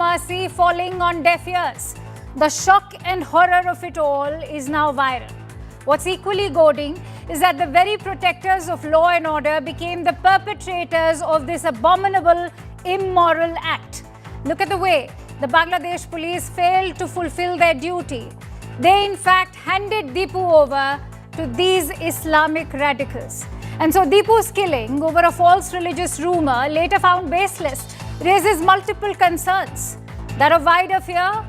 diplomacy falling on deaf ears. The shock and horror of it all is now viral. What's equally goading is that the very protectors of law and order became the perpetrators of this abominable, immoral act. Look at the way the Bangladesh police failed to fulfill their duty. They, in fact, handed Dipu over to these Islamic radicals. And so Dipu's killing over a false religious rumor, later found baseless, raises multiple concerns. That of wider fear,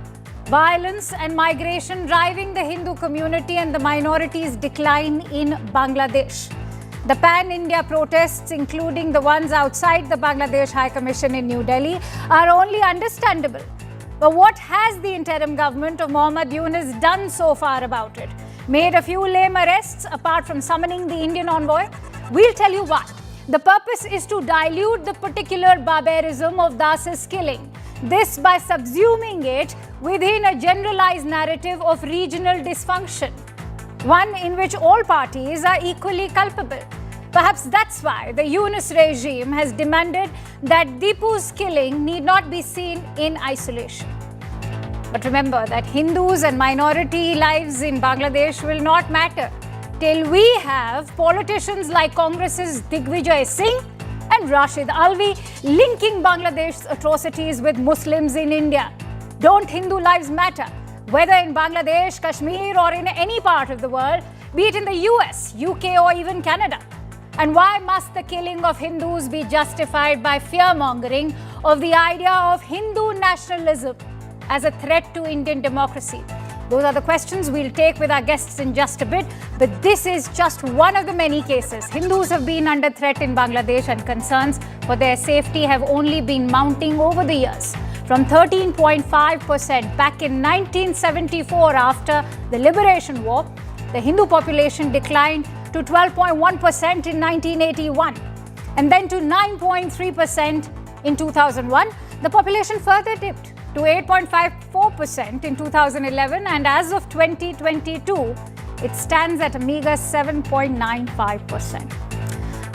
violence and migration driving the Hindu community and the minorities' decline in Bangladesh. The pan-India protests, including the ones outside the Bangladesh High Commission in New Delhi, are only understandable. But what has the interim government of Mohammad Yunus done so far about it? Made a few lame arrests apart from summoning the Indian envoy? We'll tell you why. The purpose is to dilute the particular barbarism of Das's killing. This by subsuming it within a generalized narrative of regional dysfunction, one in which all parties are equally culpable. Perhaps that's why the Yunus regime has demanded that Dipu's killing need not be seen in isolation. But remember that Hindus and minority lives in Bangladesh will not matter till we have politicians like Congress's Digvijay Singh and Rashid Alvi linking Bangladesh's atrocities with Muslims in India. Don't Hindu lives matter? Whether in Bangladesh, Kashmir or in any part of the world, be it in the US, UK or even Canada. And why must the killing of Hindus be justified by fear-mongering of the idea of Hindu nationalism as a threat to Indian democracy? Those are the questions we'll take with our guests in just a bit. But this is just one of the many cases. Hindus have been under threat in Bangladesh and concerns for their safety have only been mounting over the years. From 13.5% back in 1974 after the Liberation War, the Hindu population declined to 12.1% in 1981 and then to 9.3% in 2001. The population further dipped to 8.54% in 2011 and as of 2022, it stands at a meager 7.95%.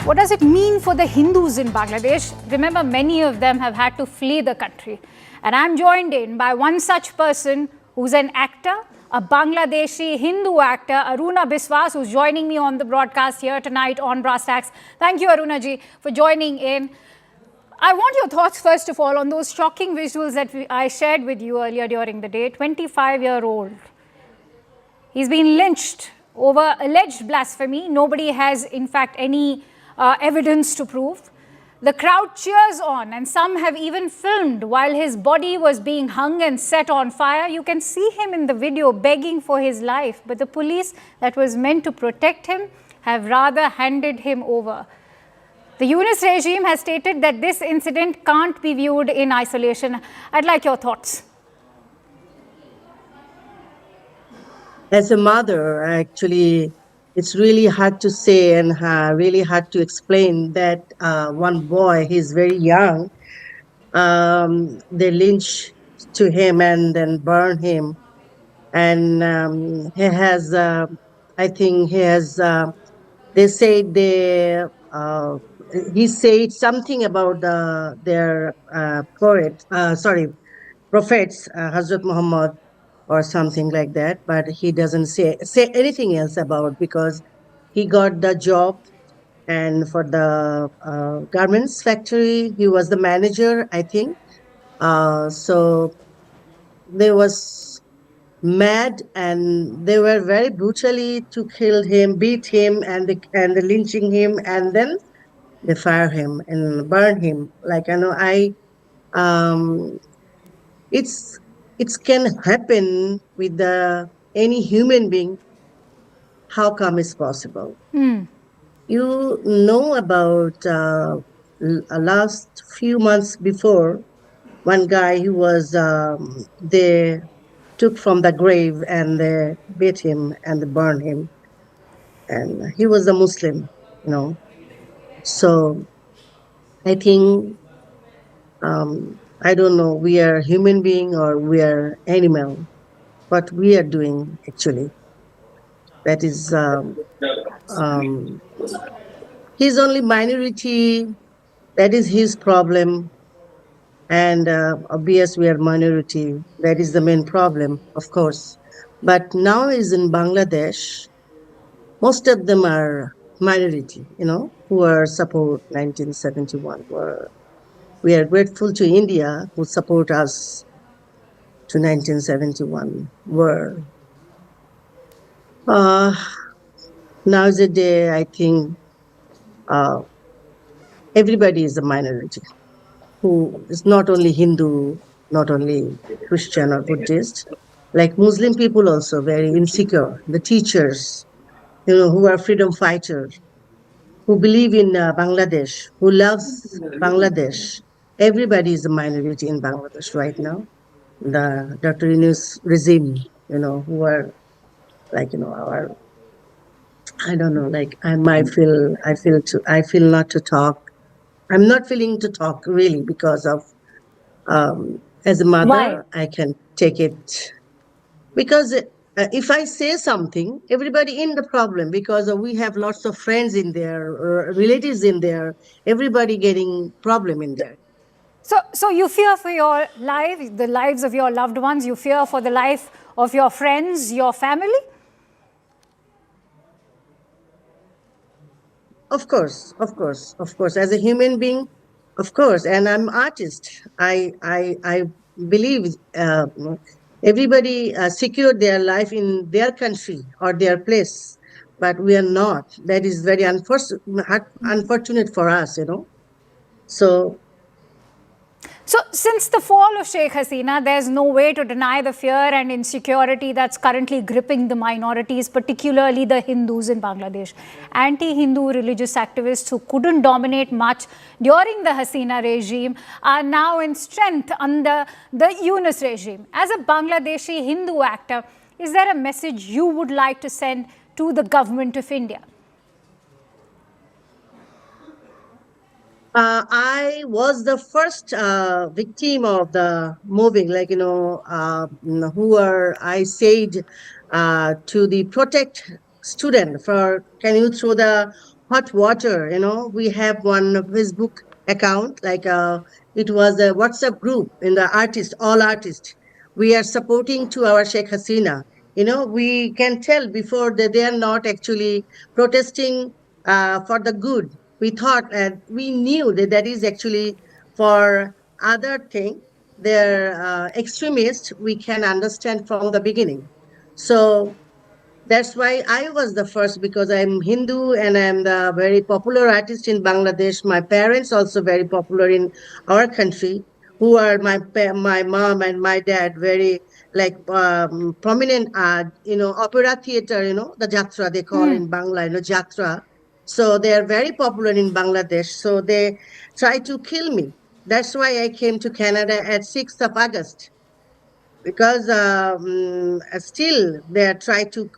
What does it mean for the Hindus in Bangladesh? Remember, many of them have had to flee the country. And I'm joined in by one such person who's an actor, a Bangladeshi Hindu actor, Aruna Biswas, who's joining me on the broadcast here tonight on Brass Tacks. Thank you, Aruna ji, for joining in. I want your thoughts, first of all, on those shocking visuals that I shared with you earlier during the day. 25-year-old. He's been lynched over alleged blasphemy. Nobody has, in fact, any evidence to prove. The crowd cheers on, and some have even filmed while his body was being hung and set on fire. You can see him in the video begging for his life, but the police that was meant to protect him have rather handed him over. The Yunus regime has stated that this incident can't be viewed in isolation. I'd like your thoughts. As a mother, actually, it's really hard to say and really hard to explain that one boy, he's very young, they lynch to him and then burn him. And he has, I think he has, they say he said something about their prophets, Hazrat Muhammad or something like that, but he doesn't say anything else about, because he got the job and for the garments factory, he was the manager, I think. So they was mad and they were very brutally to kill him, beat him and the lynching him, and then they fire him and burn him. Like, it can happen with any human being. How come it's possible? You know about last few months before, one guy who was they took from the grave and they beat him and they burned him, and he was a Muslim, So I think I don't know, we are human being or we are animal. What we are doing actually, that is he's only minority, that is his problem. And obvious we are minority. That is the main problem, of course. But now is in Bangladesh, most of them are minority, who are support 1971. We are grateful to India who support us to 1971. Uh, Nowadays, I think uh, everybody is a minority who is not only Hindu, not only Christian or Buddhist, like Muslim people also very insecure. The teachers, who are freedom fighters, who believe in Bangladesh, who loves Bangladesh. Everybody is a minority in Bangladesh right now. The Dr. Yunus regime, who are like, our, I don't know, like I feel not to talk. I'm not feeling to talk really because of, as a Why? mother, I can take it because if I say something, everybody in the problem because we have lots of friends in there, relatives in there, everybody getting problem in there. So you fear for your life, the lives of your loved ones, you fear for the life of your friends, your family? Of course, of course, of course. As a human being, of course, and I'm artist. I believe everybody secured their life in their country or their place, but we are not. That is very unfortunate for us, So So, since the fall of Sheikh Hasina, there's no way to deny the fear and insecurity that's currently gripping the minorities, particularly the Hindus in Bangladesh. Anti Hindu religious activists who couldn't dominate much during the Hasina regime are now in strength under the Yunus regime. As a Bangladeshi Hindu actor, is there a message you would like to send to the government of India? I was the first victim of the moving, like, who are, I said to the protect student for, can you throw the hot water? We have one Facebook account, like it was a WhatsApp group in the artist, all artists. We are supporting to our Sheikh Hasina. We can tell before that they are not actually protesting for the good. We thought and we knew that that is actually for other thing. They're extremists. We can understand from the beginning. So that's why I was the first because I'm Hindu and I'm the very popular artist in Bangladesh. My parents also very popular in our country, who are my mom and my dad very like prominent opera theater, the jatra they call in Bangla, jatra. So they are very popular in Bangladesh. So they try to kill me. That's why I came to Canada at 6th of August because still they are trying to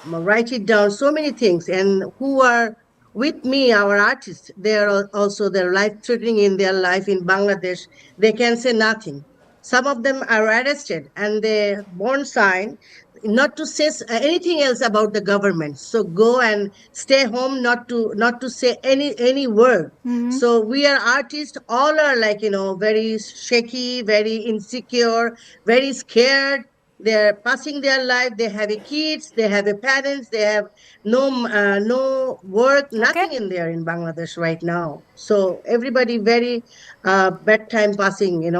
write it down so many things and who are with me our artists they are also their life threatening in their life in Bangladesh. They can say nothing. Some of them are arrested and they born sign not to say anything else about the government, so go and stay home, not to say any word. So we are artists all are like very shaky, very insecure, very scared. They're passing their life. They have a kids. They have a parents. They have no work, Okay. nothing in there in Bangladesh right now. So everybody very bad time passing.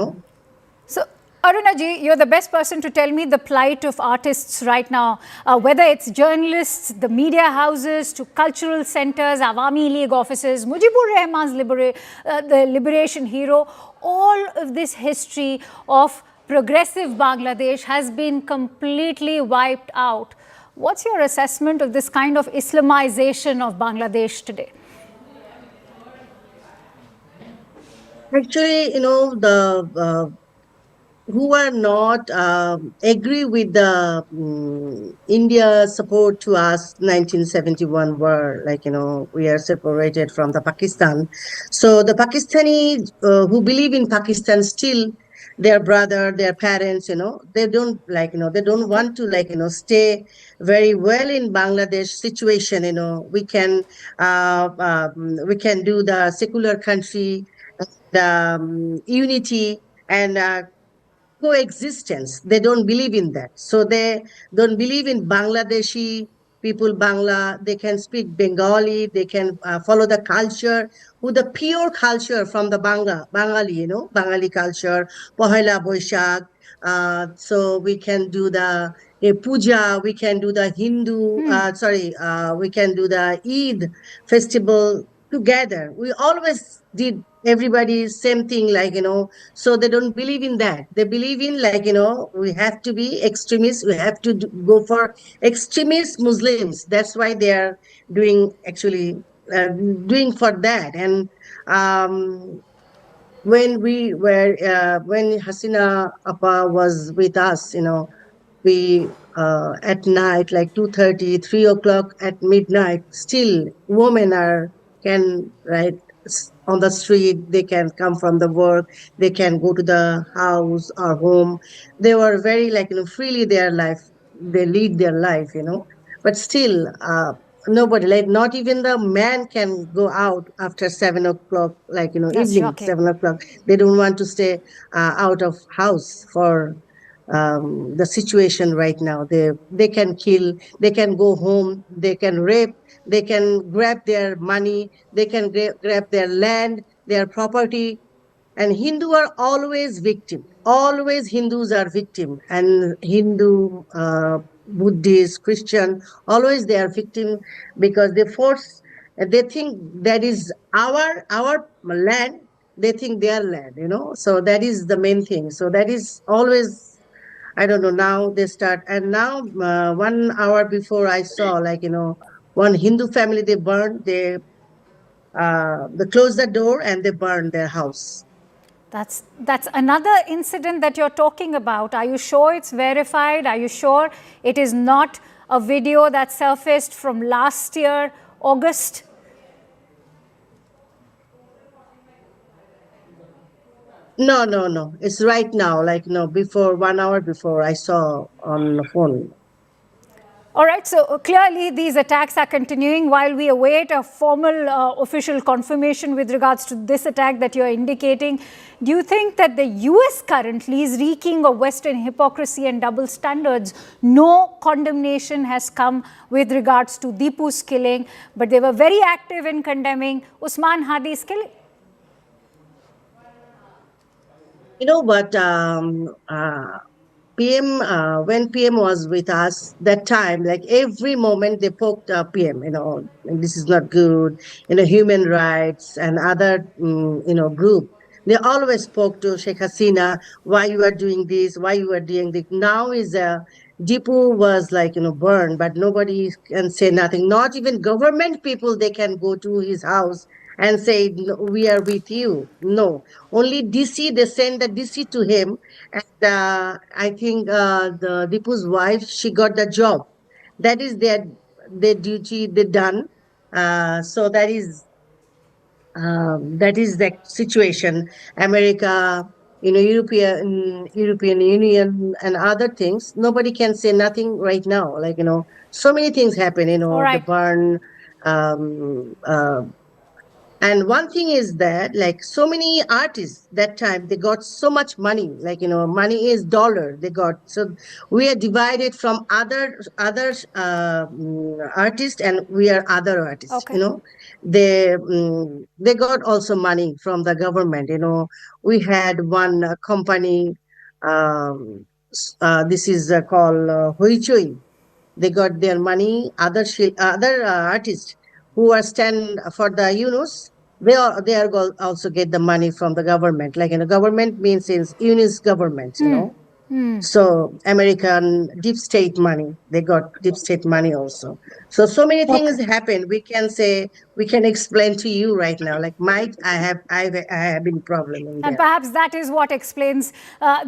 So, Aruna ji, you're the best person to tell me the plight of artists right now, whether it's journalists, the media houses, to cultural centers, Awami League offices, Mujibur Rahman's the liberation hero. All of this history of progressive Bangladesh has been completely wiped out. What's your assessment of this kind of Islamization of Bangladesh today? Actually, the who are not agree with the India support to us 1971 war, like we are separated from the Pakistan. So the Pakistani who believe in Pakistan still their brother, their parents, they don't like they don't Okay. want to like stay very well in Bangladesh situation. We can do the secular country, the unity. and coexistence. They don't believe in that. So they don't believe in Bangladeshi people, Bangla. They can speak Bengali. They can follow the culture, with the pure culture from the Bengali, Bengali culture, Pohela Boishak. So we can do the puja, we can do the we can do the Eid festival together. We always did everybody same thing, so they don't believe in that. They believe in, we have to be extremists. We have to go for extremist Muslims. That's why they are doing, actually, doing for that. And um, when Hasina Appa was with us, we at night, like 2:30, 3 o'clock at midnight, still women are can right on the street. They can come from the work. They can go to the house or home. They were very, freely their life. They lead their life, but still, nobody, like not even the man can go out after 7 o'clock, That's evening shocking. 7 o'clock. They don't want to stay out of house for the situation right now. They can kill, they can go home, they can rape, they can grab their money, they can grab their land, their property. And Hindu are always victim. Always Hindus are victim, and Hindu, Buddhist, Christian, always they are victim, because they force. They think that is our land. They think their land. So that is the main thing. So that is always. I don't know. Now they start, and now 1 hour before I saw, one Hindu family, they burned. They closed the door and they burned their house. That's another incident that you're talking about. Are you sure it's verified? Are you sure it is not a video that surfaced from last year, August? No, no, no. It's right now, before 1 hour before I saw on the phone. All right, so clearly these attacks are continuing while we await a formal official confirmation with regards to this attack that you're indicating. Do you think that the US currently is reeking of Western hypocrisy and double standards? No condemnation has come with regards to Dipu's killing, but they were very active in condemning Usman Hadi's killing. But PM, when PM was with us that time, like every moment they poked PM, and this is not good, human rights and other, group. They always spoke to Sheikh Hasina, why you are doing this, why you are doing this. Now is Dipu was burned, but nobody can say nothing. Not even government people, they can go to his house and say, "No, we are with you." No, only DC, they send the DC to him. And I think the Dipu's wife, she got the job. That is their duty, they done. So that is the situation. America, European Union and other things, nobody can say nothing right now. So many things happen, All the right. burn, um, uh, and one thing is that, so many artists that time, they got so much money. Money is dollar. They got, so we are divided from other artists, and we are other artists. Okay. They got also money from the government. We had one company. This is called Hoichoi. They got their money. Other artists who are stand for the UNUS, they are also get the money from the government. Government means is UNUS government. So American deep state money, they got deep state money also. So many Okay. things happen. We can explain to you right now. Might I have been problem in And there. perhaps that is what explains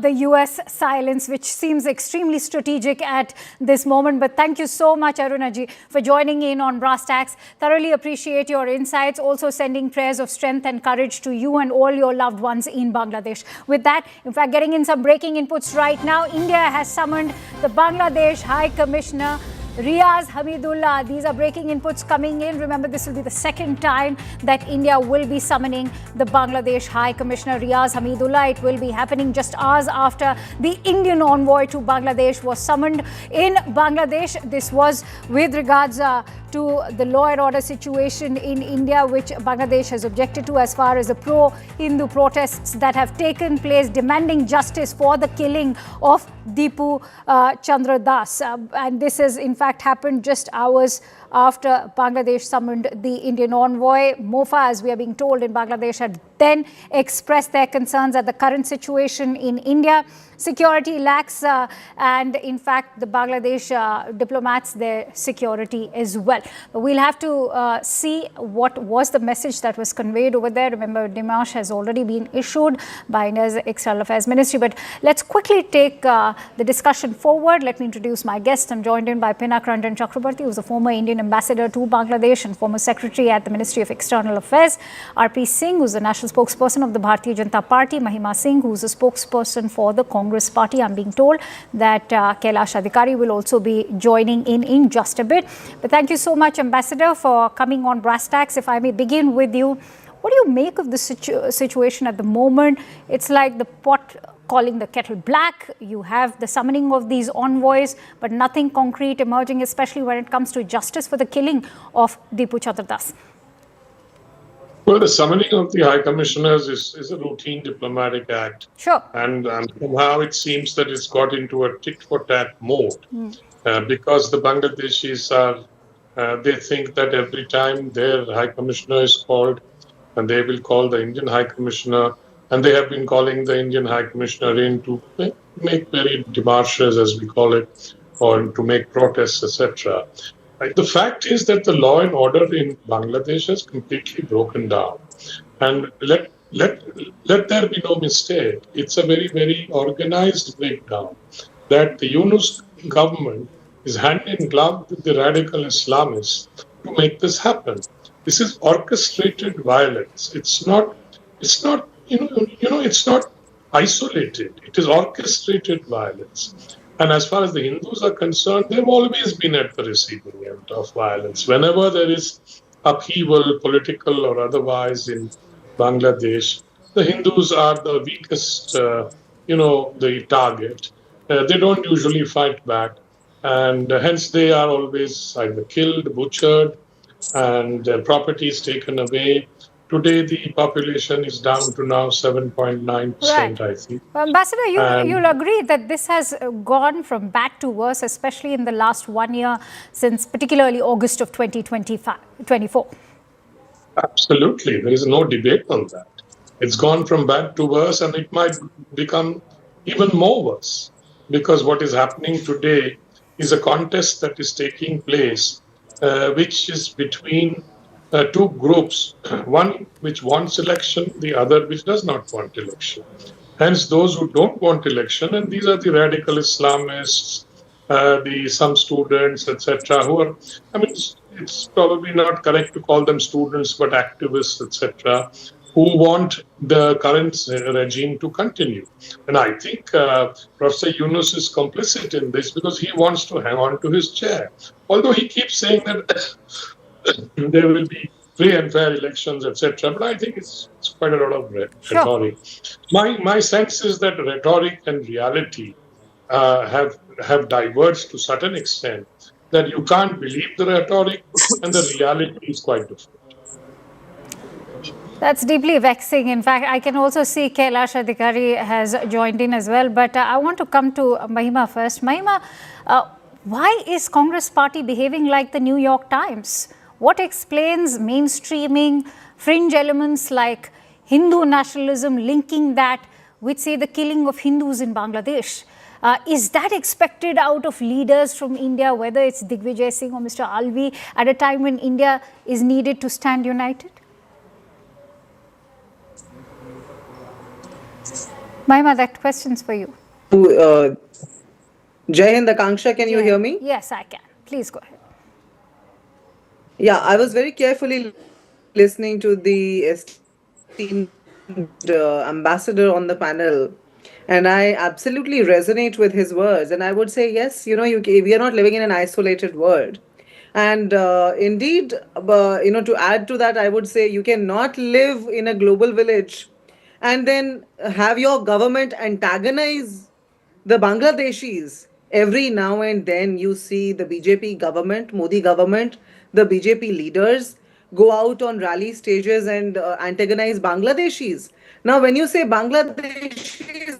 the US silence, which seems extremely strategic at this moment. But thank you so much, Arunaji, for joining in on Brass Tacks. Thoroughly appreciate your insights. Also sending prayers of strength and courage to you and all your loved ones in Bangladesh. With that, in fact, getting in some breaking inputs right now, India has summoned the Bangladesh High Commissioner Riaz Hamidullah. These are breaking inputs coming in. Remember, this will be the second time that India will be summoning the Bangladesh High Commissioner Riaz Hamidullah. It will be happening just hours after the Indian envoy to Bangladesh was summoned in Bangladesh. This was with regards to the law and order situation in India, which Bangladesh has objected to as far as the pro-Hindu protests that have taken place demanding justice for the killing of Dipu Chandra Das. And this has in fact happened just hours after Bangladesh summoned the Indian envoy. MOFA, as we are being told in Bangladesh, had then expressed their concerns at the current situation in India. Security lacks, and in fact, the Bangladesh diplomats their security as well. But we'll have to see what was the message that was conveyed over there. Remember, demarche has already been issued by India's External Affairs Ministry. But let's quickly take the discussion forward. Let me introduce my guest. I'm joined in by Pinakaranjan Chakrabarti, who's a former Indian ambassador to Bangladesh and former secretary at the Ministry of External Affairs. R.P. Singh, who's the national spokesperson of the Bharatiya Janata Party. Mahima Singh, who's a spokesperson for the Congress Party. I'm being told that Kailash Adhikari will also be joining in just a bit. But thank you so much, Ambassador, for coming on Brass Tacks. If I may begin with you, what do you make of the situation at the moment? It's like the pot calling the kettle black. You have the summoning of these envoys, but nothing concrete emerging, especially when it comes to justice for the killing of Dipu Chandra Das. Well, the summoning of the High Commissioners is a routine diplomatic act. Sure. And somehow it seems that it's got into a tit-for-tat mode because the Bangladeshis they think that every time their High Commissioner is called, and they will call the Indian High Commissioner, and they have been calling the Indian High Commissioner in to make very demarches, as we call it, or to make protests, etc. The fact is that the law and order in Bangladesh has completely broken down. And let there be no mistake, it's a very, very organized breakdown that the Yunus government is hand in glove with the radical Islamists to make this happen. This is orchestrated violence. It's not isolated. It is orchestrated violence. And as far as the Hindus are concerned, they've always been at the receiving end of violence. Whenever there is upheaval, political or otherwise, in Bangladesh, the Hindus are the weakest, the target. They don't usually fight back. And hence they are always either killed, butchered, and their property is taken away. Today, the population is down to now 7.9%, right. I think. Well, Ambassador, you'll agree that this has gone from bad to worse, especially in the last 1 year, since particularly August of 2024. Absolutely. There is no debate on that. It's gone from bad to worse, and it might become even more worse, because what is happening today is a contest that is taking place, which is between two groups, one which wants election, the other which does not want election. Hence, those who don't want election, and these are the radical Islamists, some students, etc., who are, it's probably not correct to call them students, but activists, etc., who want the current regime to continue. And I think Professor Yunus is complicit in this because he wants to hang on to his chair. Although he keeps saying that there will be free and fair elections, etc. But I think it's quite a lot of rhetoric. Sure. My sense is that rhetoric and reality have diverged to such an extent that you can't believe the rhetoric and the reality is quite different. That's deeply vexing. In fact, I can also see Kailash Adhikari has joined in as well. But I want to come to Mahima first. Mahima, why is Congress Party behaving like the New York Times? What explains mainstreaming fringe elements like Hindu nationalism, linking that with, say, the killing of Hindus in Bangladesh? Is that expected out of leaders from India, whether it's Digvijay Singh or Mr. Alvi, at a time when India is needed to stand united? Mahima, that question's for you. Jai Hind, Akanksha, can you hear me? Yes, I can. Please go ahead. Yeah, I was very carefully listening to the esteemed ambassador on the panel. And I absolutely resonate with his words. And I would say, yes, we are not living in an isolated world. And indeed, to add to that, I would say you cannot live in a global village and then have your government antagonize the Bangladeshis. Every now and then you see the BJP government, Modi government, the BJP leaders go out on rally stages and antagonize Bangladeshis. Now, when you say Bangladeshis,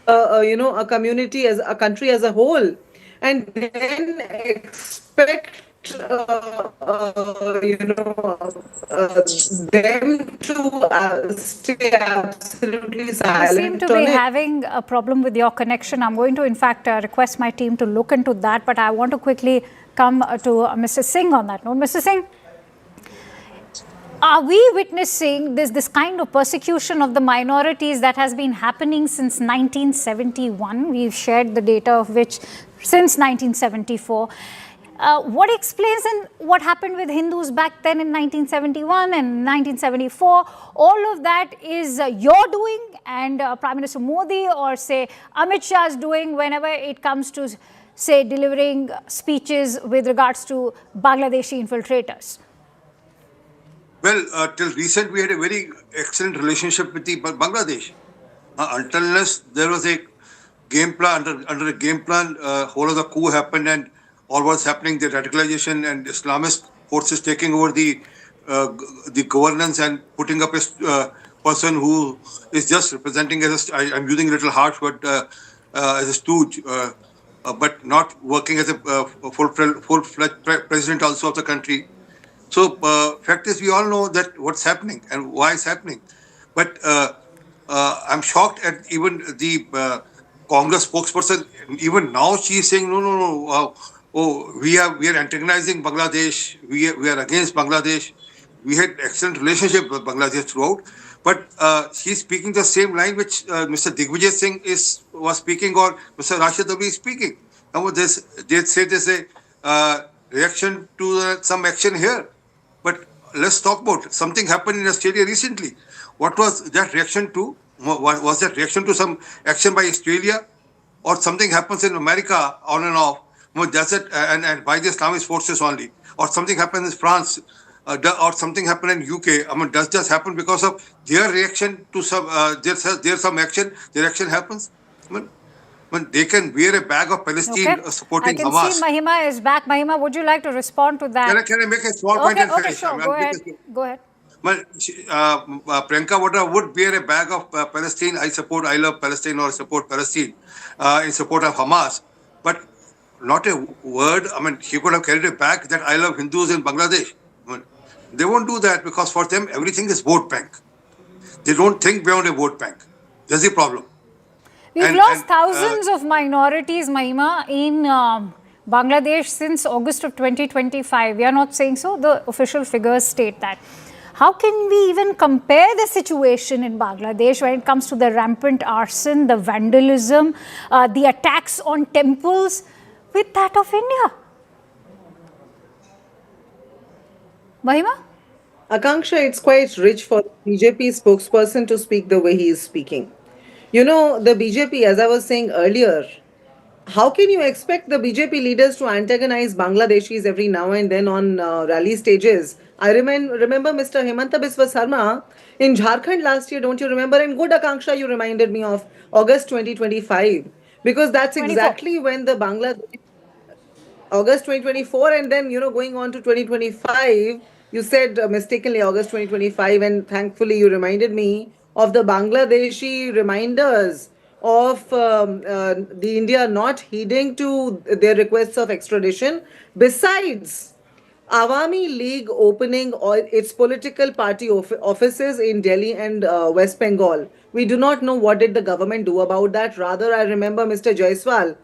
I understand a community as a country as a whole, and then expect them to stay absolutely You seem silent to be on it. having a problem with your connection. I'm going to, in fact, request my team to look into that, but I want to quickly come to Mr. Singh on that note. Mr. Singh, are we witnessing this kind of persecution of the minorities that has been happening since 1971? We've shared the data of which since 1974. What explains what happened with Hindus back then in 1971 and 1974? All of that is your doing and Prime Minister Modi or say Amit Shah's doing whenever it comes to say delivering speeches with regards to Bangladeshi infiltrators. Well, till recent, we had a very excellent relationship with the Bangladesh. Until unless there was a game plan, under a game plan, whole of the coup happened and all was happening, the radicalization and Islamist forces taking over the governance and putting up a person who is just representing I'm using a little harsh word, as a stooge, but not working as a full-fledged president also of the country. So, fact is, we all know that what's happening and why it's happening. But I'm shocked at even the Congress spokesperson. Even now, she is saying, no. We are antagonizing Bangladesh. We are against Bangladesh. We had excellent relationship with Bangladesh throughout. But she's speaking the same line which Mr. Digvijay Singh was speaking or Mr. Rashid Abhi is speaking. Now, they say there's a reaction to some action here. But let's talk about it. Something happened in Australia recently. What was that reaction to? Was that reaction to some action by Australia? Or something happens in America on and off? Does it, and by the Islamist forces only? Or something happens in France? Or something happened in UK? Does this happen because of their reaction to some, there's some action, their action happens? When they can wear a bag of Palestine supporting Hamas. I can see Mahima is back. Mahima, would you like to respond to that? Can I make a small point and finish? Okay, sure. Go ahead. Go ahead. Well, Priyanka Vadra would wear a bag of Palestine. I love Palestine or support Palestine in support of Hamas. But not a word. She could have carried a bag that I love Hindus in Bangladesh. They won't do that because for them, everything is vote bank. They don't think beyond a vote bank. That's the problem. We've lost thousands of minorities, Mahima, in Bangladesh since August of 2025. We are not saying so. The official figures state that. How can we even compare the situation in Bangladesh when it comes to the rampant arson, the vandalism, the attacks on temples with that of India? Mahima? Akanksha, it's quite rich for the BJP spokesperson to speak the way he is speaking. The BJP, as I was saying earlier, how can you expect the BJP leaders to antagonize Bangladeshis every now and then on rally stages? I remember Mr. Hemanta Biswa Sarma in Jharkhand last year, don't you remember? And good Akanksha, you reminded me of August 2025, because that's exactly when the Bangladesh, August 2024, and then, going on to 2025, you said mistakenly August 2025, and thankfully you reminded me of the Bangladeshi reminders of the India not heeding to their requests of extradition. Besides, Awami League opening its political party offices in Delhi and West Bengal. We do not know what did the government do about that. Rather, I remember Mr. Jaiswal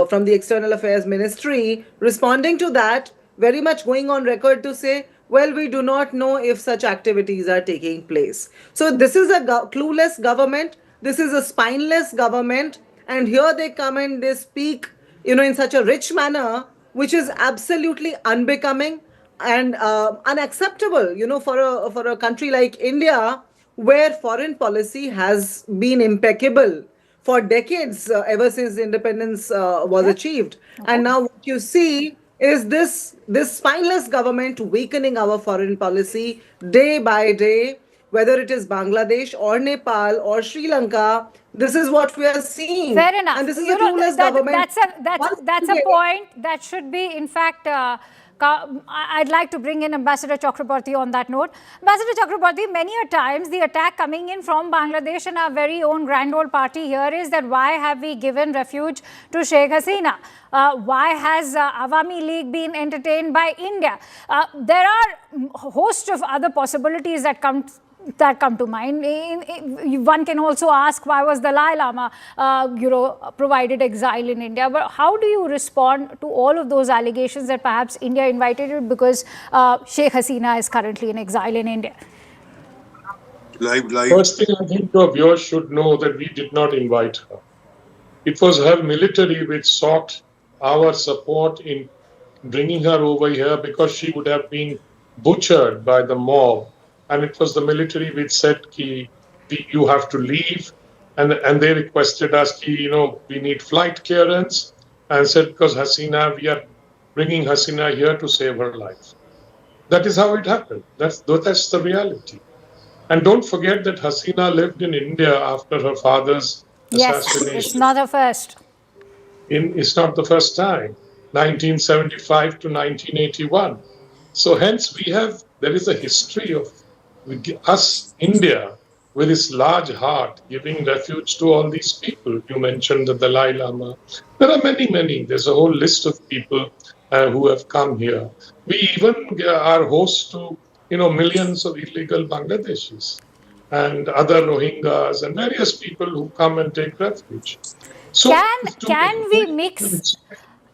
from the External Affairs Ministry responding to that, very much going on record to say, well, we do not know if such activities are taking place. So this is a clueless government. This is a spineless government. And here they come and they speak, in such a rich manner, which is absolutely unbecoming and unacceptable, for a country like India, where foreign policy has been impeccable for decades, ever since independence was Okay. achieved. Okay. And now what you see is this spineless government weakening our foreign policy day by day, whether it is Bangladesh or Nepal or Sri Lanka. This is what we are seeing, Fair and enough. this is a You know clueless government. Once that's a again, point that should be, in fact. I'd like to bring in Ambassador Chakraborty on that note. Ambassador Chakraborty, many a times the attack coming in from Bangladesh and our very own grand old party here is that why have we given refuge to Sheikh Hasina? Why has Awami League been entertained by India? There are a host of other possibilities that come to mind. One can also ask why was Dalai Lama, provided exile in India. But how do you respond to all of those allegations that perhaps India invited it because Sheikh Hasina is currently in exile in India? Live. First thing, I think your viewers should know that we did not invite her. It was her military which sought our support in bringing her over here because she would have been butchered by the mob. And it was the military which said, you have to leave. And they requested us, we need flight clearance. And said, because Hasina, we are bringing Hasina here to save her life. That is how it happened. That's the reality. And don't forget that Hasina lived in India after her father's assassination. Yes, it's not a first. It's not the first time, 1975 to 1981. So hence there is a history of us, India, with its large heart, giving refuge to all these people. You mentioned the Dalai Lama. There are many. There's a whole list of people who have come here. We even are host to, millions of illegal Bangladeshis and other Rohingyas and various people who come and take refuge. So Can we mix?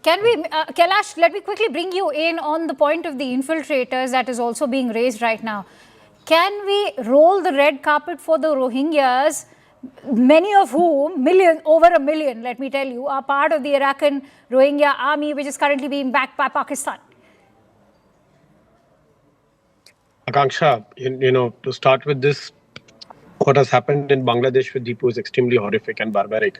Can we, Kailash, let me quickly bring you in on the point of the infiltrators that is also being raised right now. Can we roll the red carpet for the Rohingyas, many of whom, over a million, let me tell you, are part of the Arakan Rohingya army, which is currently being backed by Pakistan? Akanksha, to start with this, what has happened in Bangladesh with Dipu is extremely horrific and barbaric.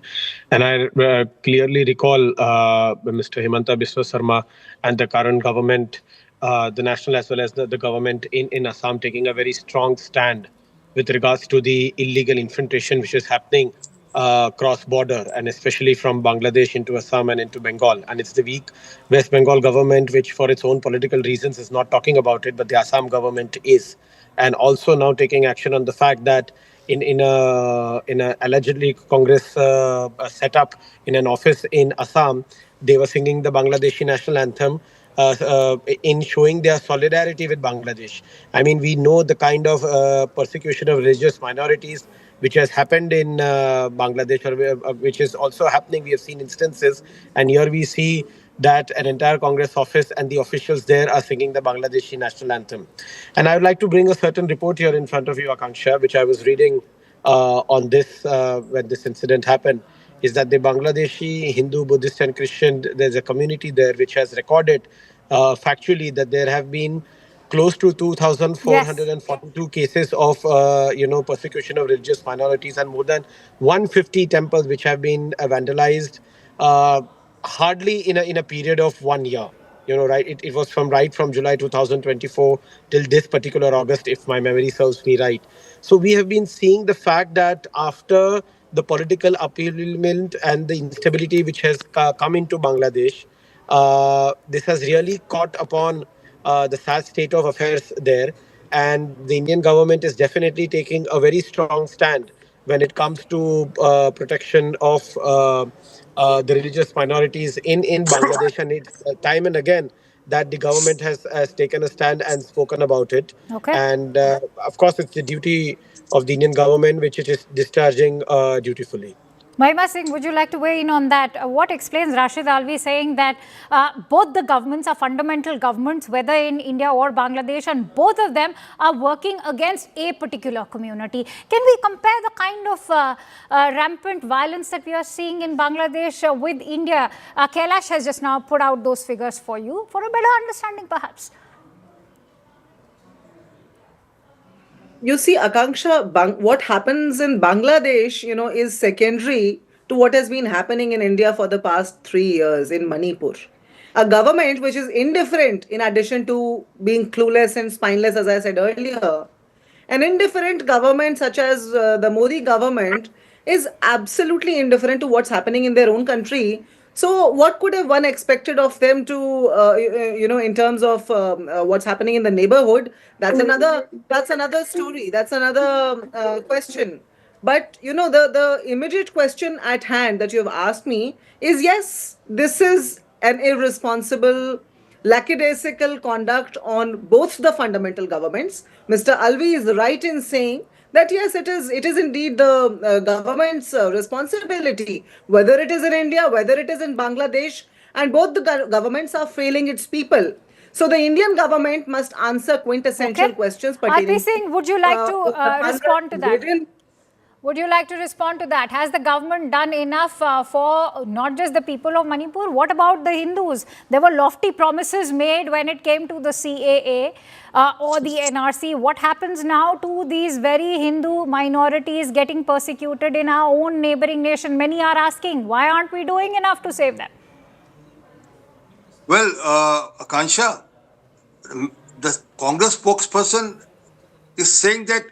And I clearly recall Mr. Himanta Biswa Sarma and the current government, the national as well as the government in Assam, taking a very strong stand with regards to the illegal infiltration which is happening cross-border, and especially from Bangladesh into Assam and into Bengal. And it's the weak West Bengal government which, for its own political reasons, is not talking about it, but the Assam government is. And also now taking action on the fact that in a allegedly Congress setup in an office in Assam, they were singing the Bangladeshi national anthem in showing their solidarity with Bangladesh. I mean, we know the kind of persecution of religious minorities which has happened in Bangladesh, or which is also happening. We have seen instances, and here we see that an entire Congress office and the officials there are singing the Bangladeshi national anthem. And I would like to bring a certain report here in front of you, Akanksha, which I was reading on this when this incident happened, is that the Bangladeshi Hindu, Buddhist and Christian, there's a community there which has recorded factually that there have been close to 2,442 cases of persecution of religious minorities, and more than 150 temples which have been vandalized, hardly in a period of 1 year. Right? It was from July 2024 till this particular August, if my memory serves me right. So we have been seeing the fact that after the political upheavalment and the instability which has come into Bangladesh, this has really caught upon the sad state of affairs there. And the Indian government is definitely taking a very strong stand when it comes to protection of the religious minorities in Bangladesh. And it's time and again that the government has taken a stand and spoken about it. Okay. And of course, it's the duty of the Indian government which it is discharging dutifully. Mahima Singh, would you like to weigh in on that? What explains Rashid Alvi saying that both the governments are fundamental governments, whether in India or Bangladesh, and both of them are working against a particular community? Can we compare the kind of rampant violence that we are seeing in Bangladesh with India? Kailash has just now put out those figures for you for a better understanding, perhaps. You see, Akanksha, what happens in Bangladesh, is secondary to what has been happening in India for the past 3 years in Manipur. A government which is indifferent, in addition to being clueless and spineless, as I said earlier, an indifferent government such as the Modi government is absolutely indifferent to what's happening in their own country. So, what could have one expected of them to, in terms of what's happening in the neighborhood? That's another story. That's another question. But the immediate question at hand that you have asked me is, yes, this is an irresponsible, lackadaisical conduct on both the fundamental governments. Mr. Alvi is right in saying that yes, it is indeed the government's responsibility, whether it is in India, whether it is in Bangladesh, and both the governments are failing its people. So the Indian government must answer quintessential questions pertaining. RP Singh, would you like to respond to that? within- Would you like to respond to that? Has the government done enough for not just the people of Manipur? What about the Hindus? There were lofty promises made when it came to the CAA or the NRC. What happens now to these very Hindu minorities getting persecuted in our own neighboring nation? Many are asking, why aren't we doing enough to save them? Well, Akansha, the Congress spokesperson is saying that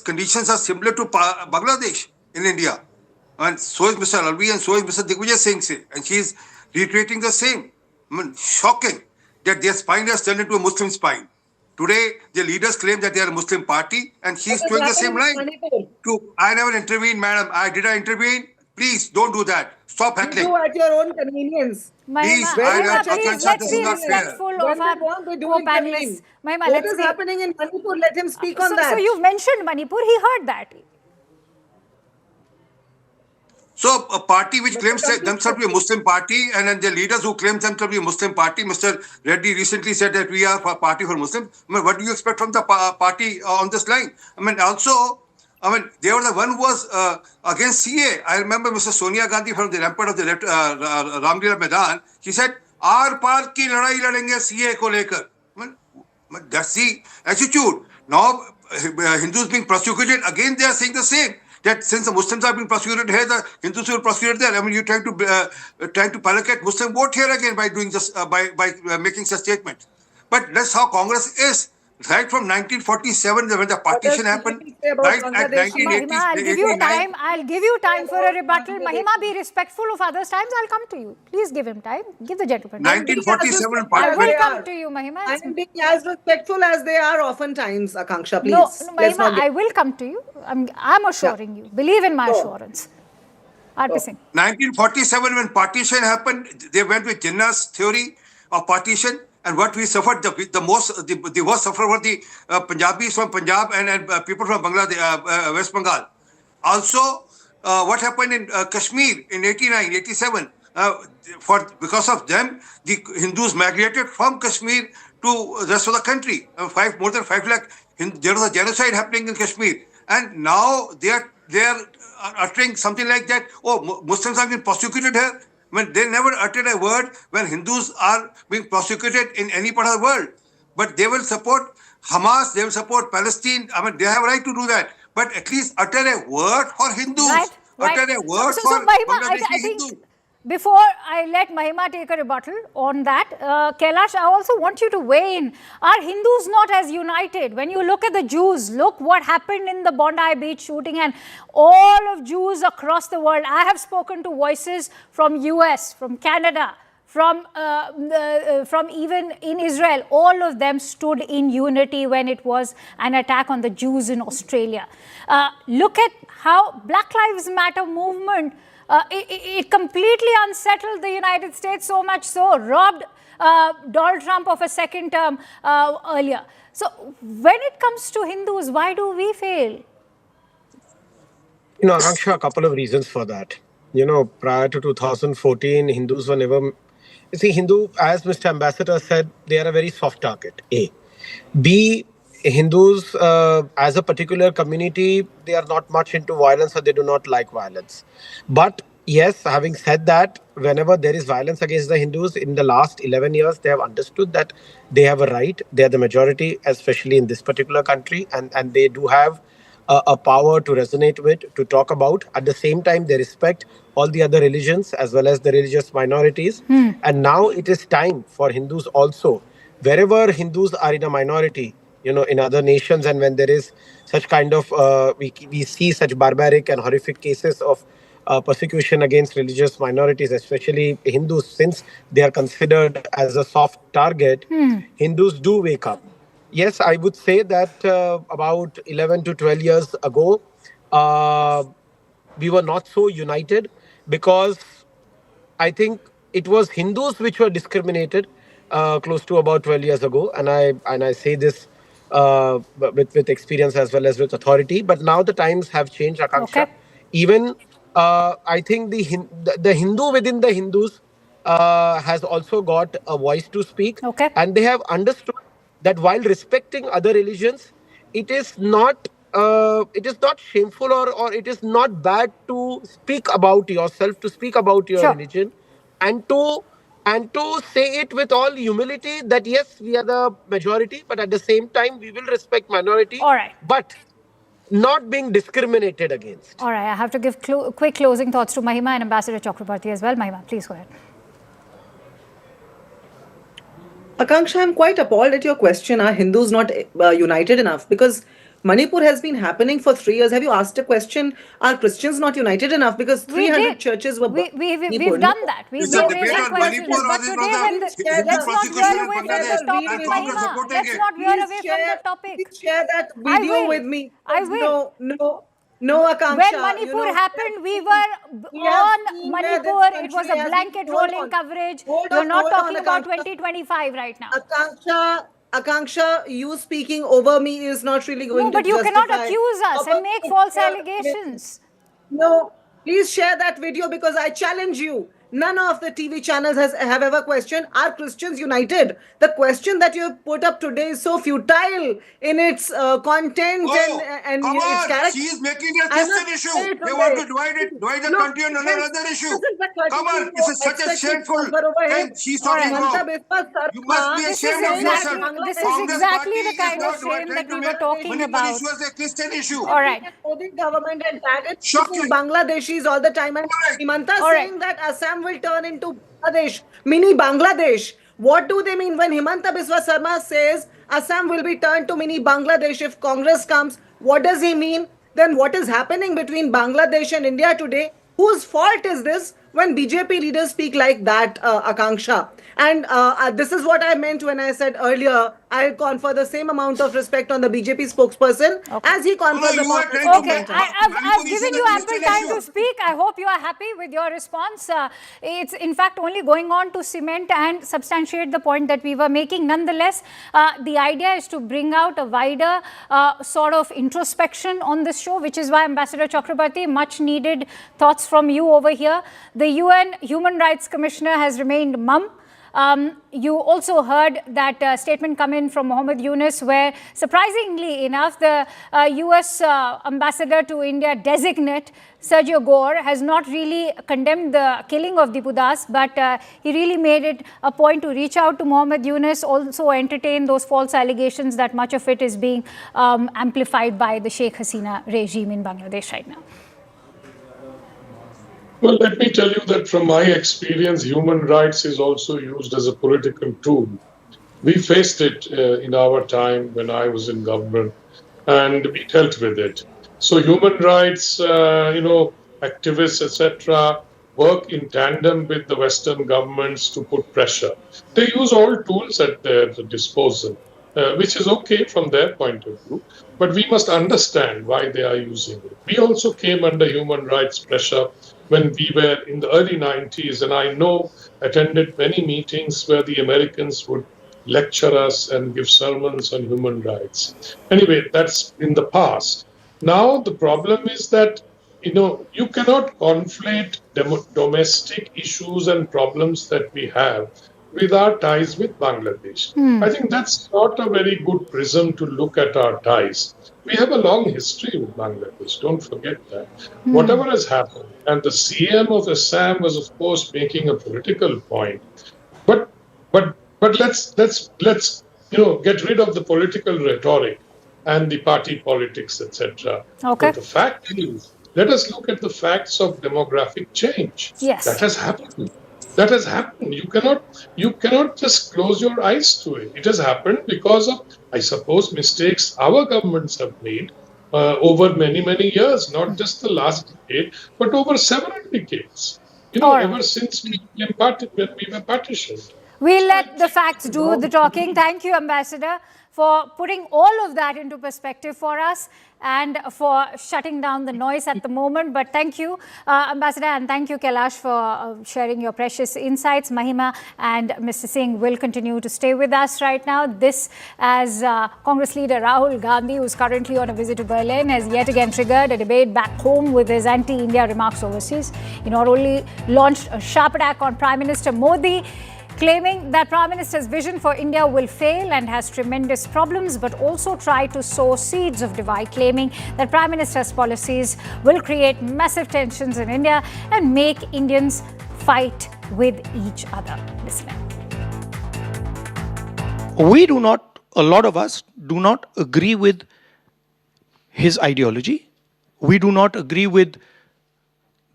conditions are similar to Bangladesh in India. And so is Mr. Alvi and so is Mr. Digvijay Singh. And she is reiterating the same. I mean, shocking that their spine has turned into a Muslim spine. Today, their leaders claim that they are a Muslim party and she's doing the same line. I never intervened, madam. Did I intervene? Please don't do that. Stop heckling. You at your own convenience. Please, Mahima, please, let's be this is not fair. respectful When of they our want, they do co-panelists. intervene. Mahima, What let's is be... happening in Manipur? Let him speak on that. So you've mentioned Manipur, he heard that. So a party which claims themselves to be a Muslim party and then the leaders who claim themselves to be a Muslim party, Mr. Reddy recently said that we are a party for Muslims. I mean, what do you expect from the party on this line? I mean, also, they were the one who was against CA. I remember Mr. Sonia Gandhi from the rampart of the Ramlila Maidan. She said, "Aar paar ki ladai ladenge CA ko lekar." I mean, that's the attitude. Now, Hindus being prosecuted, again they are saying the same. That since the Muslims have been prosecuted here, the Hindus will prosecute there. I mean, you're trying to placate Muslim vote here again by doing this, by making such statement. But that's how Congress is. Right from 1947, when the partition happened, right at 1980. Mahima, I'll give you time for a rebuttal. Mahima, be respectful of others' times. I'll come to you. Please give him time. Give the gentleman time. 1947 I will partition. come to you, Mahima. I'm being as respectful as they are oftentimes, Akanksha, please. No, Let's Mahima, not get- I will come to you. I'm assuring you. Believe in my assurance. RP Singh. 1947, when partition happened, they went with Jinnah's theory of partition. And what we suffered, the worst suffered were the Punjabis from Punjab and people from Bangladesh, West Bengal. Also, what happened in Kashmir in 89, 87, because of them, the Hindus migrated from Kashmir to the rest of the country. More than 5 lakh. There was a genocide happening in Kashmir. And now they are uttering something like that. Oh, Muslims have been prosecuted here. When they never uttered a word when Hindus are being prosecuted in any part of the world. But they will support Hamas, they will support Palestine. I mean, they have a right to do that. But at least utter a word for Hindus. Right. Utter a word So for Mahima, Bangladeshi I think Hindus. before I let Mahima take a rebuttal on that, Kailash, I also want you to weigh in. Are Hindus not as united? When you look at the Jews, look what happened in the Bondi Beach shooting and all of Jews across the world. I have spoken to voices from US, from Canada, from even in Israel. All of them stood in unity when it was an attack on the Jews in Australia. Look at how Black Lives Matter movement it completely unsettled the United States, so much so, robbed Donald Trump of a second term earlier. So when it comes to Hindus, why do we fail? Akanksha, a couple of reasons for that. Prior to 2014, Hindus were never... You see, Hindu, as Mr. Ambassador said, they are a very soft target, A. B, Hindus, as a particular community, they are not much into violence or they do not like violence. But Yes, having said that, whenever there is violence against the Hindus in the last 11 years, they have understood that they have a right. They are the majority, especially in this particular country, and they do have a power to resonate with, to talk about. At the same time, they respect all the other religions as well as the religious minorities. And now it is time for Hindus also, wherever Hindus are in a minority, in other nations, and when there is such kind of, we see such barbaric and horrific cases of persecution against religious minorities, especially Hindus, since they are considered as a soft target, Hindus do wake up. Yes, I would say that about 11 to 12 years ago, uh, we were not so united because I think it was Hindus which were discriminated close to about 12 years ago, and I say this with experience as well as with authority. But now the times have changed, Okay. Akanksha. Even I think the Hindu within the Hindus has also got a voice to speak, Okay. and they have understood that while respecting other religions, it is not shameful, or it is not bad to speak about yourself, to speak about your Sure. religion, and to say it with all humility that yes, we are the majority, but at the same time we will respect minority, All right. but not being discriminated against. All right. I have to give quick closing thoughts to Mahima and Ambassador Chakrabarti as well. Mahima, please go ahead. Akanksha, I'm quite appalled at your question. Are Hindus not united enough? Because Manipur has been happening for 3 years. Have you asked a question? Are Christians not united enough? Because We 300 did. churches were burned in We've Manipur. done that. We've It's a been debate raising on questions. Manipur or But this today, was when the let's not prosecution veer in away from Bangladesh the topic, and Congress Mahima. supporting Let's it. not veer away from the topic. Please share that I video will. with me. I will. No, Akanksha. When Manipur happened, we were we have on seen where this Manipur. It was country a has blanket been. Hold rolling on. coverage. Hold You're on, not hold on, talking about Akanksha. 2025 right now. Akanksha, you speaking over me is not really going No, to but you cannot justify. accuse us and make false allegations. No, please share that video because I challenge you. None of the TV channels have ever questioned, are Christians united? The question that you have put up today is so futile in its content Oh, and come its on. character. She is making a I Christian must issue. say They want to today. divide the Look, country on another issue. isn't the Come on. courtesy It's for such a expected shameful transfer over him? thing she's All talking right. Himanta about. Biswa You must be Sarma This is ashamed of yourself. exactly Congress party the is kind of not shame trying that to we make were talking Manipur about. issue as a Christian issue. All right. Modi government and target Shocking. Bangladeshis all the time. And Correct. Himanta All right. saying that Assam will turn into Bangladesh, mini Bangladesh. What do they mean when Himanta Biswa Sarma says Assam will be turned to mini Bangladesh if Congress comes? What does he mean? Then what is happening between Bangladesh and India today? Whose fault is this when BJP leaders speak like that, Akanksha? And this is what I meant when I said earlier, I'll confer the same amount of respect on the BJP spokesperson as he confers you upon are trying us. to Okay, make I've Manipur given issue you a ample Christian time issue. to speak. I hope you are happy with your response. It's in fact only going on to cement and substantiate the point that we were making. Nonetheless, the idea is to bring out a wider sort of introspection on this show, which is why Ambassador Chakrabarti, much needed thoughts from you over here. The UN Human Rights Commissioner has remained mum. You also heard that statement come in from Mohammed Yunus, where surprisingly enough, the US ambassador to India designate, Sergio Gore, has not really condemned the killing of Dipu Das, but he really made it a point to reach out to Mohammed Yunus, also entertain those false allegations that much of it is being amplified by the Sheikh Hasina regime in Bangladesh right now. Well, let me tell you that from my experience, human rights is also used as a political tool. We faced it in our time when I was in government, and we dealt with it. So human rights, activists, etc., work in tandem with the Western governments to put pressure. They use all tools at their disposal, which is okay from their point of view, but we must understand why they are using it. We also came under human rights pressure when we were in the early 90s, and I attended many meetings where the Americans would lecture us and give sermons on human rights. Anyway, that's in the past. Now the problem is that you cannot conflate domestic issues and problems that we have with our ties with Bangladesh. I think that's not a very good prism to look at our ties. We have a long history with Bangladesh, don't forget that. Whatever has happened, and the CM of Assam was, of course, making a political point. But let's get rid of the political rhetoric and the party politics, etc. Okay. But the fact is, let us look at the facts of demographic change. Yes. That has happened. That has happened. You cannot just close your eyes to it. It has happened because of, I suppose, mistakes our governments have made over many years, not just the last decade, but over several decades. Ever since we when we were partitioned. We'll let the facts do the talking. Thank you, Ambassador, for putting all of that into perspective for us and for shutting down the noise at the moment. But thank you, Ambassador, and thank you, Kailash, for sharing your precious insights. Mahima and Mr. Singh will continue to stay with us right now. This, as Congress leader Rahul Gandhi, who's currently on a visit to Berlin, has yet again triggered a debate back home with his anti-India remarks overseas. He not only launched a sharp attack on Prime Minister Modi, claiming that Prime Minister's vision for India will fail and has tremendous problems, but also tried to sow seeds of divide, claiming that Prime Minister's policies will create massive tensions in India and make Indians fight with each other. Listen. A lot of us do not agree with his ideology. We do not agree with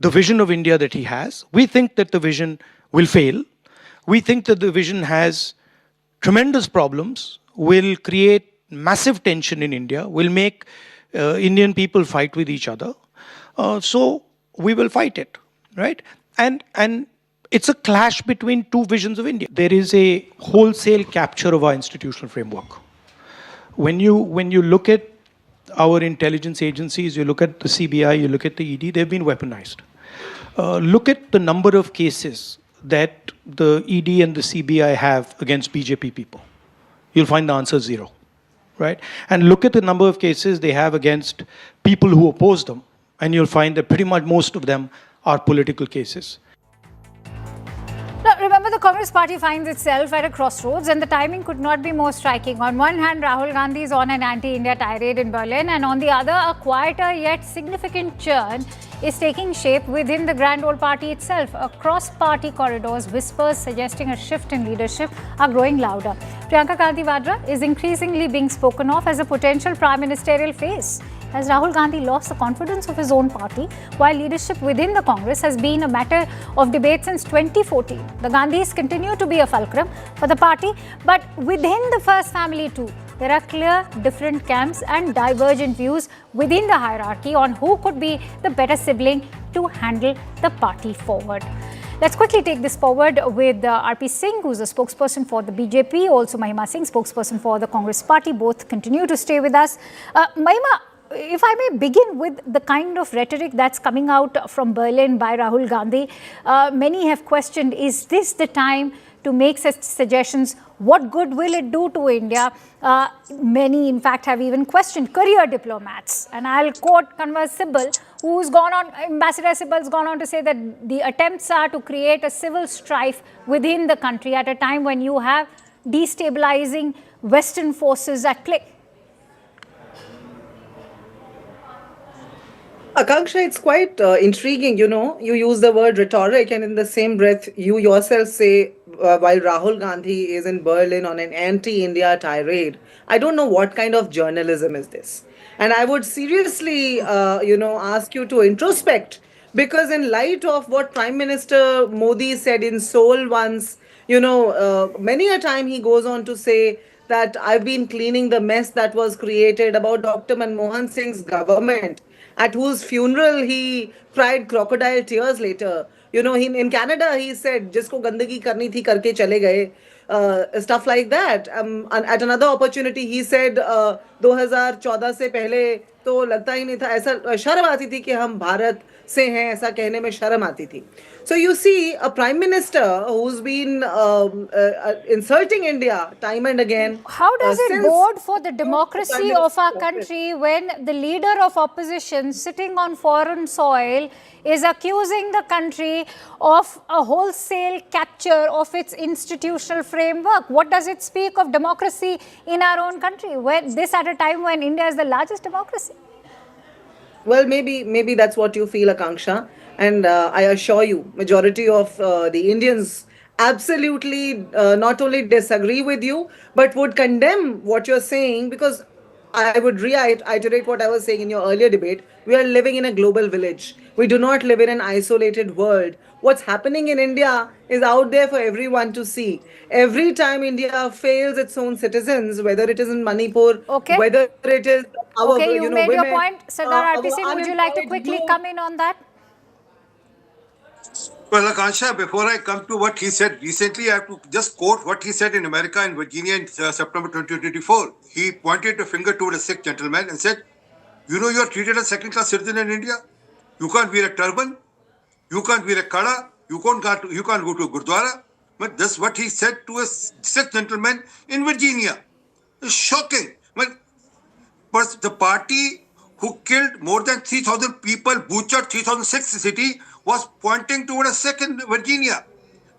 the vision of India that he has. We think that the vision will fail. We think that the vision has tremendous problems, will create massive tension in India, will make Indian people fight with each other. So we will fight it, right? And it's a clash between two visions of India. There is a wholesale capture of our institutional framework. When you look at our intelligence agencies, you look at the CBI, you look at the ED, they've been weaponized. Look at the number of cases that the ED and the CBI have against BJP people. You'll find the answer 0, right? And look at the number of cases they have against people who oppose them, and you'll find that pretty much most of them are political cases. Now, remember, the Congress party finds itself at a crossroads, and the timing could not be more striking. On one hand, Rahul Gandhi is on an anti-India tirade in Berlin, and on the other, a quieter yet significant churn is taking shape within the grand old party itself. Across party corridors, whispers suggesting a shift in leadership are growing louder. Priyanka Gandhi Vadra is increasingly being spoken of as a potential prime ministerial face. Has Rahul Gandhi lost the confidence of his own party, while leadership within the Congress has been a matter of debate since 2014? The Gandhis continue to be a fulcrum for the party, but within the first family too, there are clear different camps and divergent views within the hierarchy on who could be the better sibling to handle the party forward. Let's quickly take this forward with RP Singh, who's a spokesperson for the BJP, also Mahima Singh, spokesperson for the Congress party. Both continue to stay with us. Mahima, if I may begin with the kind of rhetoric that's coming out from Berlin by Rahul Gandhi, many have questioned, is this the time to make such suggestions? What good will it do to India? Many, in fact, have even questioned career diplomats. And I'll quote Converse Sybil, who's gone on, Ambassador Sybil's gone on to say that the attempts are to create a civil strife within the country at a time when you have destabilizing Western forces at play. Akanksha, it's quite intriguing, you use the word rhetoric, and in the same breath, you yourself say, while Rahul Gandhi is in Berlin on an anti-India tirade, I don't know what kind of journalism is this. And I would seriously, ask you to introspect, because in light of what Prime Minister Modi said in Seoul once, many a time he goes on to say that I've been cleaning the mess that was created about Dr. Manmohan Singh's government, at whose funeral he cried crocodile tears later. In Canada, he said, jisko gandagi karni thi karke chale gaye, stuff like that. At another opportunity, he said, 2014 से पहले तो लगता ही नहीं था, ऐसा शर्म आती थी कि हम भारत से हैं, ऐसा कहने में शर्म आती थी. So you see a prime minister who's been insulting India time and again. How does it since bode for the the democracy prime of our minister's office. country when the leader of opposition sitting on foreign soil is accusing the country of a wholesale capture of its institutional framework? What does it speak of democracy in our own country? This at a time when India is the largest democracy. Well, maybe that's what you feel, Akanksha, and I assure you, majority of the Indians absolutely not only disagree with you, but would condemn what you're saying, because I would reiterate what I was saying in your earlier debate. We are living in a global village. We do not live in an isolated world. What's happening in India is out there for everyone to see. Every time India fails its own citizens, whether it is in Manipur, Okay. whether it is our, Okay, you made women, your point. Sardar our RP Singh, would you like to unemployed quickly youth. come in on that? Well, Akansha, before I come to what he said recently, I have to just quote what he said in America and Virginia in September 2024. He pointed a finger toward a Sikh gentleman and said, you know, you are treated as second-class citizen in India. You can't wear a turban. You can't wear a kada. You can't go to Gurdwara. But that's what he said to a Sikh gentleman in Virginia. It's shocking. But the party who killed more than 3,000 people, butchered 3,006 city, was pointing toward a second Virginia.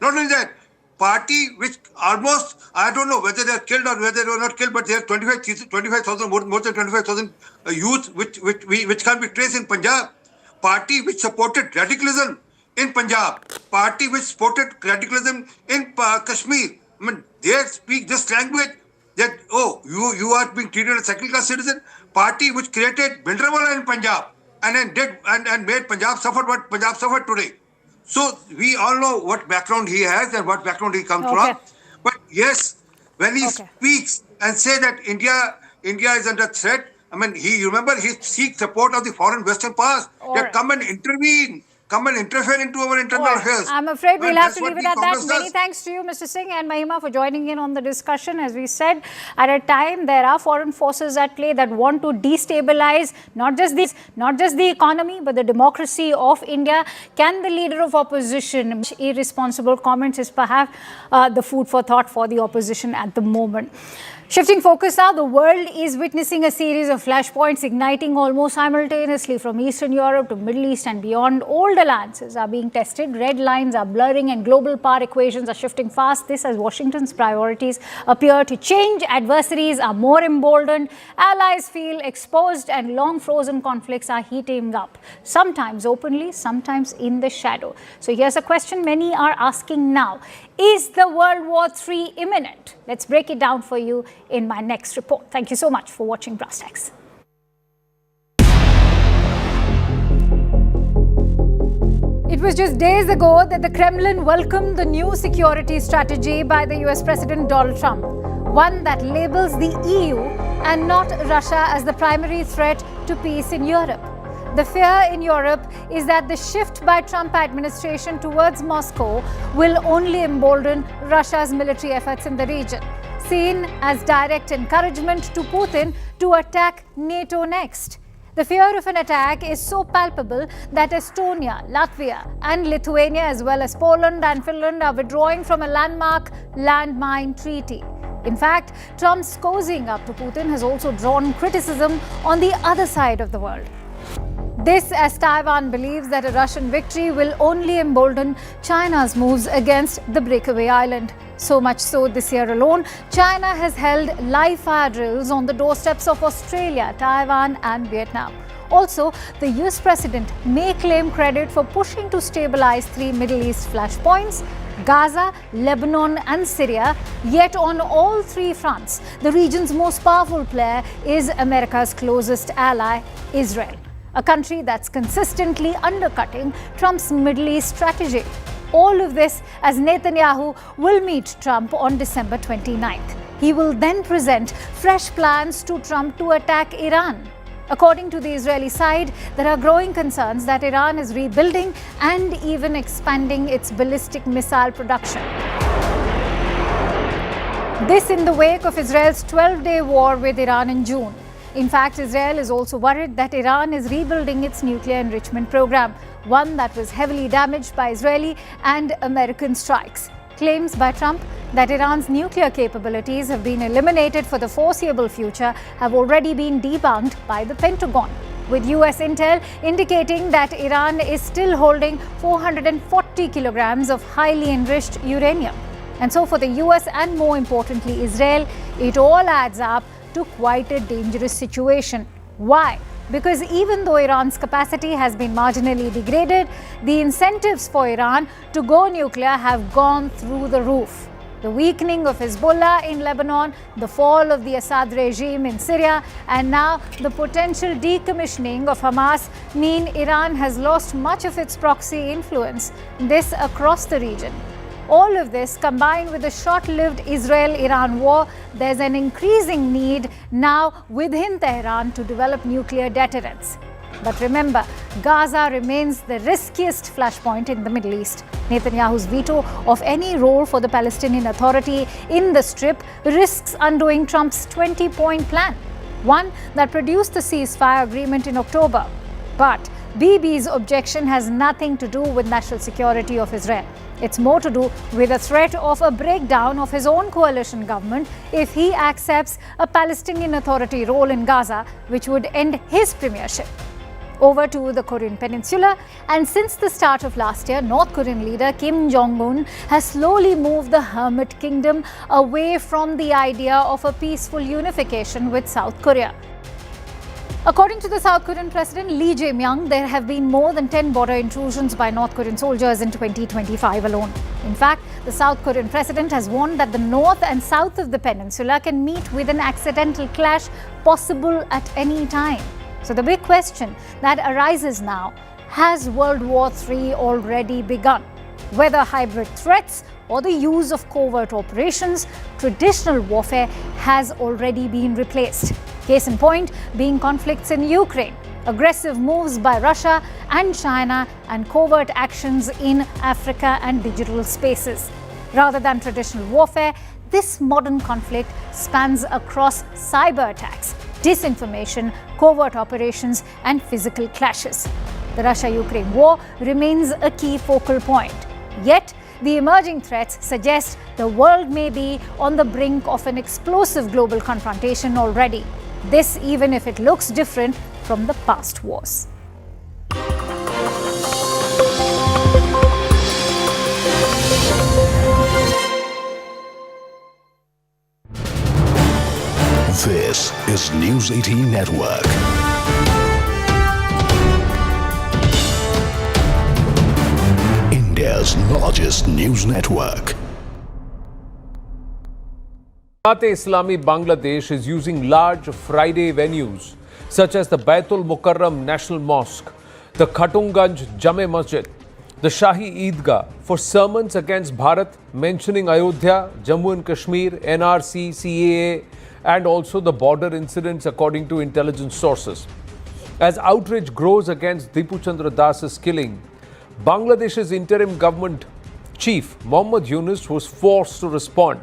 Not only that, party which almost, I don't know whether they are killed or whether they were not killed, but they have 25,000, more than 25,000 youth which can be traced in Punjab. Party which supported radicalism in Punjab. Party which supported radicalism in Kashmir. I mean, they speak this language that, oh, you are being treated as second-class citizen. Party which created Bhindranwala in Punjab and then made Punjab suffer what Punjab suffered today. So we all know what background he has and what background he comes from. But yes, when he speaks and say that India is under threat, I mean, he seeks support of the foreign Western powers that come and intervene, come and interfere into our internal affairs. I'm afraid we'll have that's to leave what it the at that. Congress Many does. thanks to you, Mr. Singh and Mahima, for joining in on the discussion. As we said, at a time there are foreign forces at play that want to destabilize not just the economy, but the democracy of India. Can the leader of opposition, irresponsible comments is perhaps the food for thought for the opposition at the moment. Shifting focus now, the world is witnessing a series of flashpoints igniting almost simultaneously from Eastern Europe to Middle East and beyond. Old alliances are being tested, red lines are blurring and global power equations are shifting fast. This as Washington's priorities appear to change. Adversaries are more emboldened, allies feel exposed and long frozen conflicts are heating up, sometimes openly, sometimes in the shadow. So here's a question many are asking now. Is the World War III imminent? Let's break it down for you in my next report. Thank you so much for watching Brass Tacks. It was just days ago that the Kremlin welcomed the new security strategy by the US President Donald Trump, one that labels the EU and not Russia as the primary threat to peace in Europe. The fear in Europe is that the shift by Trump administration towards Moscow will only embolden Russia's military efforts in the region, seen as direct encouragement to Putin to attack NATO next. The fear of an attack is so palpable that Estonia, Latvia and Lithuania, as well as Poland and Finland, are withdrawing from a landmark landmine treaty. In fact, Trump's cozying up to Putin has also drawn criticism on the other side of the world. This as Taiwan believes that a Russian victory will only embolden China's moves against the breakaway island. So much so, this year alone, China has held live fire drills on the doorsteps of Australia, Taiwan and Vietnam. Also, the US president may claim credit for pushing to stabilize 3 Middle East flashpoints: Gaza, Lebanon and Syria. Yet on all 3 fronts, the region's most powerful player is America's closest ally, Israel, a country that's consistently undercutting Trump's Middle East strategy. All of this as Netanyahu will meet Trump on December 29th. He will then present fresh plans to Trump to attack Iran. According to the Israeli side, there are growing concerns that Iran is rebuilding and even expanding its ballistic missile production. This in the wake of Israel's 12-day war with Iran in June. In fact, Israel is also worried that Iran is rebuilding its nuclear enrichment program. one that was heavily damaged by Israeli and American strikes. Claims by Trump that Iran's nuclear capabilities have been eliminated for the foreseeable future have already been debunked by the Pentagon, with US intel indicating that Iran is still holding 440 kilograms of highly enriched uranium. And so for the US and more importantly Israel, it all adds up to quite a dangerous situation. Why? Because even though Iran's capacity has been marginally degraded, the incentives for Iran to go nuclear have gone through the roof. The weakening of Hezbollah in Lebanon, the fall of the Assad regime in Syria, and now the potential decommissioning of Hamas mean Iran has lost much of its proxy influence, this across the region. All of this combined with the short-lived Israel-Iran war, there's an increasing need now within Tehran to develop nuclear deterrence. But remember, Gaza remains the riskiest flashpoint in the Middle East. Netanyahu's veto of any role for the Palestinian Authority in the Strip risks undoing Trump's 20-point plan, one that produced the ceasefire agreement in October. But Bibi's objection has nothing to do with national security of Israel. It's more to do with a threat of a breakdown of his own coalition government if he accepts a Palestinian Authority role in Gaza, which would end his premiership. Over to the Korean Peninsula, and since the start of last year, North Korean leader Kim Jong-un has slowly moved the Hermit Kingdom away from the idea of a peaceful unification with South Korea. According to the South Korean President Lee Jae-myung, there have been more than 10 border intrusions by North Korean soldiers in 2025 alone. In fact, the South Korean president has warned that the north and south of the peninsula can meet with an accidental clash possible at any time. So the big question that arises now, has World War III already begun? Whether hybrid threats or the use of covert operations, traditional warfare has already been replaced. Case in point being conflicts in Ukraine, aggressive moves by Russia and China, and covert actions in Africa and digital spaces. Rather than traditional warfare, this modern conflict spans across cyber attacks, disinformation, covert operations, and physical clashes. The Russia-Ukraine war remains a key focal point. Yet, the emerging threats suggest the world may be on the brink of an explosive global confrontation already. This even if it looks different from the past wars. This is News 18 Network. India's largest news network. Jamaat-e-Islami Bangladesh is using large Friday venues such as the Baitul Mukarram National Mosque, the Khatunganj Jame Masjid, the Shahi Eidgah for sermons against Bharat, mentioning Ayodhya, Jammu and Kashmir, NRC, CAA, and also the border incidents according to intelligence sources. As outrage grows against Dipu Chandra Das's killing, Bangladesh's interim government chief Mohammad Yunus was forced to respond.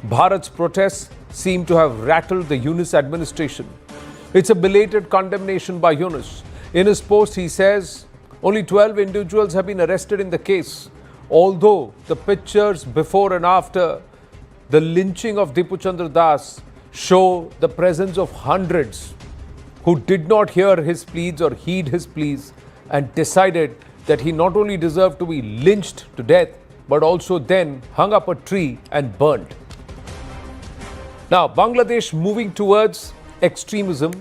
Bharat's protests seem to have rattled the Yunus administration. It's a belated condemnation by Yunus. In his post, he says only 12 individuals have been arrested in the case, although the pictures before and after the lynching of Dipu Chandra Das show the presence of hundreds who did not hear his pleas or heed his pleas and decided that he not only deserved to be lynched to death, but also then hung up a tree and burnt. Now, Bangladesh moving towards extremism.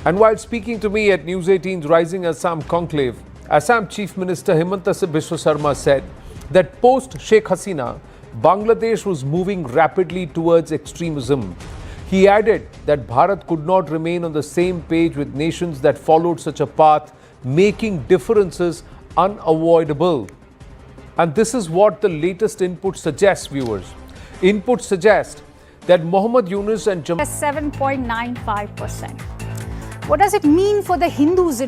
And while speaking to me at News 18's Rising Assam Conclave, Assam Chief Minister Himanta Biswa Sarma said that post Sheikh Hasina, Bangladesh was moving rapidly towards extremism. He added that Bharat could not remain on the same page with nations that followed such a path, making differences unavoidable. And this is what the latest input suggests, viewers. Input suggests that Mohammad Yunus and 7.95%. What does it mean for the Hindus in